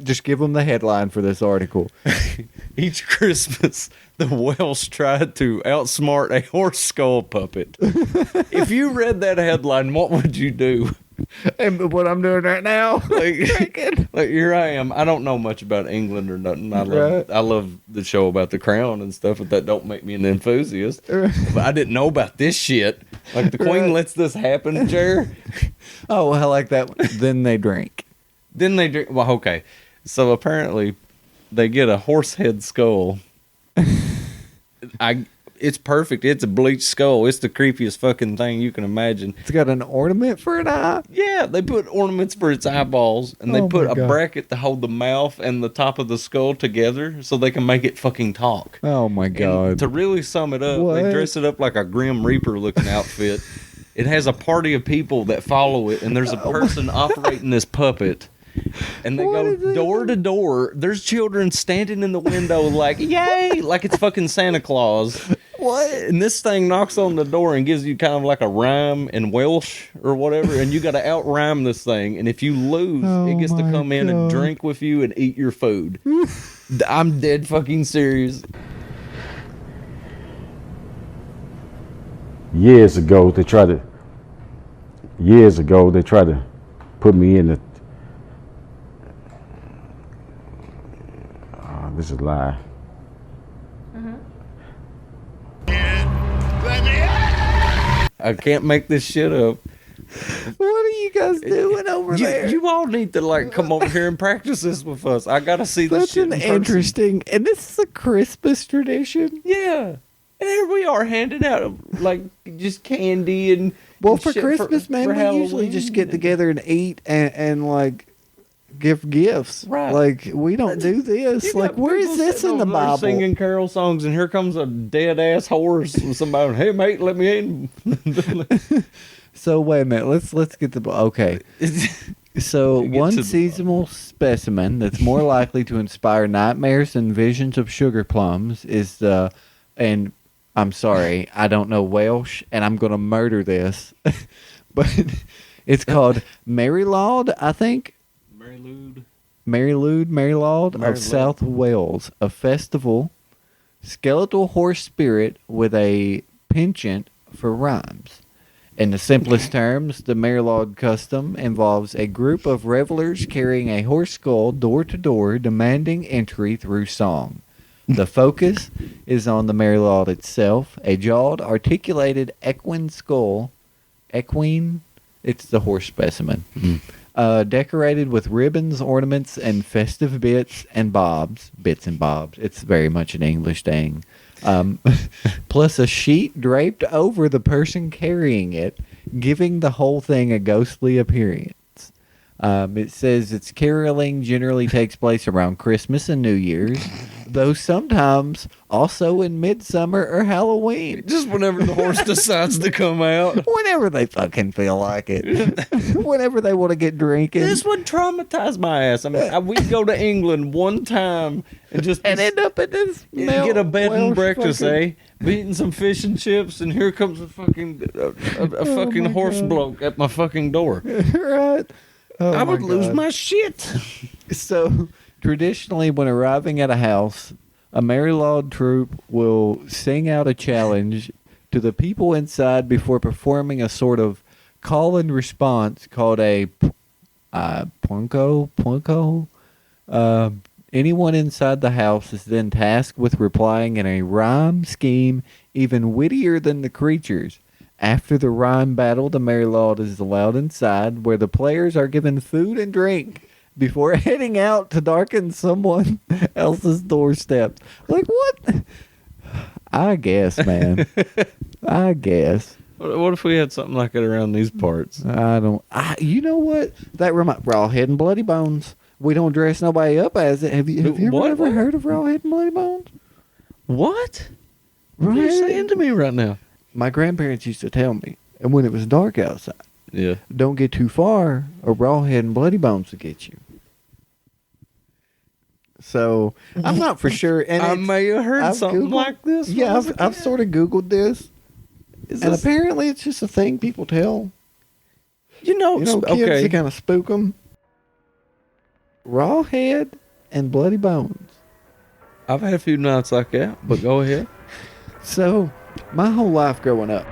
Just give them the headline for this article. Each Christmas, the Welsh tried to outsmart a horse skull puppet. If you read that headline, what would you do? And what I'm doing right now, Like here I am. I don't know much about England or nothing. I love the show about the crown and stuff, but that don't make me an enthusiast. But I didn't know about this shit. Like the Queen lets this happen, Jer. Oh, I like that. Then they drink. Then they drink. Well, okay. So apparently, they get a horse head skull. It's perfect. It's a bleached skull. It's the creepiest fucking thing you can imagine. It's got an ornament for an eye. Yeah, they put ornaments for its eyeballs, and they put a bracket to hold the mouth and the top of the skull together so they can make it fucking talk. Oh my God. And to really sum it up, they dress it up like a Grim Reaper looking outfit. It has a party of people that follow it, and there's a person operating this puppet. And they go door to door. There's children standing in the window like, yay, like it's fucking Santa Claus. What? And this thing knocks on the door and gives you kind of like a rhyme in Welsh or whatever, and you got to out-rhyme this thing. And if you lose, it gets to come in and drink with you and eat your food. I'm dead fucking serious. Years ago, they tried to put me in the. This is a lie. I can't make this shit up. What are you guys doing over there? You all need to like come over here and practice this with us. I gotta see this shit in person. Interesting. And this is a Christmas tradition. Yeah. And here we are handing out like just candy and for Christmas, man, we usually just get together and eat and like give gifts. Right. Like we don't do this. Like where is this in the Bible? Singing carol songs, and here comes a dead ass horse with somebody. Hey mate, let me in. So wait a minute. Let's get the okay. So one seasonal specimen that's more likely to inspire nightmares and visions of sugar plums is and I'm sorry, I don't know Welsh, and I'm gonna murder this, but it's called Marylaud, I think. Marylaud of South Wales, a festival skeletal horse spirit with a penchant for rhymes. In the simplest terms, the Marylaud custom involves a group of revelers carrying a horse skull door to door, demanding entry through song. The focus is on the Marylaud itself, a jawed, articulated equine skull. Equine? It's the horse specimen. Decorated with ribbons, ornaments, and festive bits and bobs. Bits and bobs. It's very much an English thing. Plus a sheet draped over the person carrying it, giving the whole thing a ghostly appearance. It says its caroling generally takes place around Christmas and New Year's, though sometimes also in midsummer or Halloween. Just whenever the horse decides to come out. Whenever they fucking feel like it. Whenever they want to get drinking. This would traumatize my ass. I mean, we'd go to England one time and just end up at this get a bed and breakfast, fucking... Be eating some fish and chips, and here comes a fucking horse bloke at my fucking door. Right. Oh I would lose my shit. So, traditionally, when arriving at a house, a Marylaud troupe will sing out a challenge to the people inside before performing a sort of call and response called a punko. Anyone inside the house is then tasked with replying in a rhyme scheme even wittier than the creatures. After the rhyme battle, the Marylaud is allowed inside, where the players are given food and drink before heading out to darken someone else's doorstep. Like, what? I guess, man. I guess. What if we had something like it around these parts? You know what? That reminds Rawhead and Bloody Bones. We don't dress nobody up as it. Have you ever heard of Rawhead and Bloody Bones? What? What are you saying to me right now? My grandparents used to tell me, and when it was dark outside, don't get too far, or Rawhead and Bloody Bones will get you. So I'm not for sure. And I may have heard something like this. Yeah, I've sort of Googled this, and apparently it's just a thing people tell. You know, kids to kind of spook them. raw head and bloody bones. I've had a few nights like that, but go ahead. So, my whole life growing up,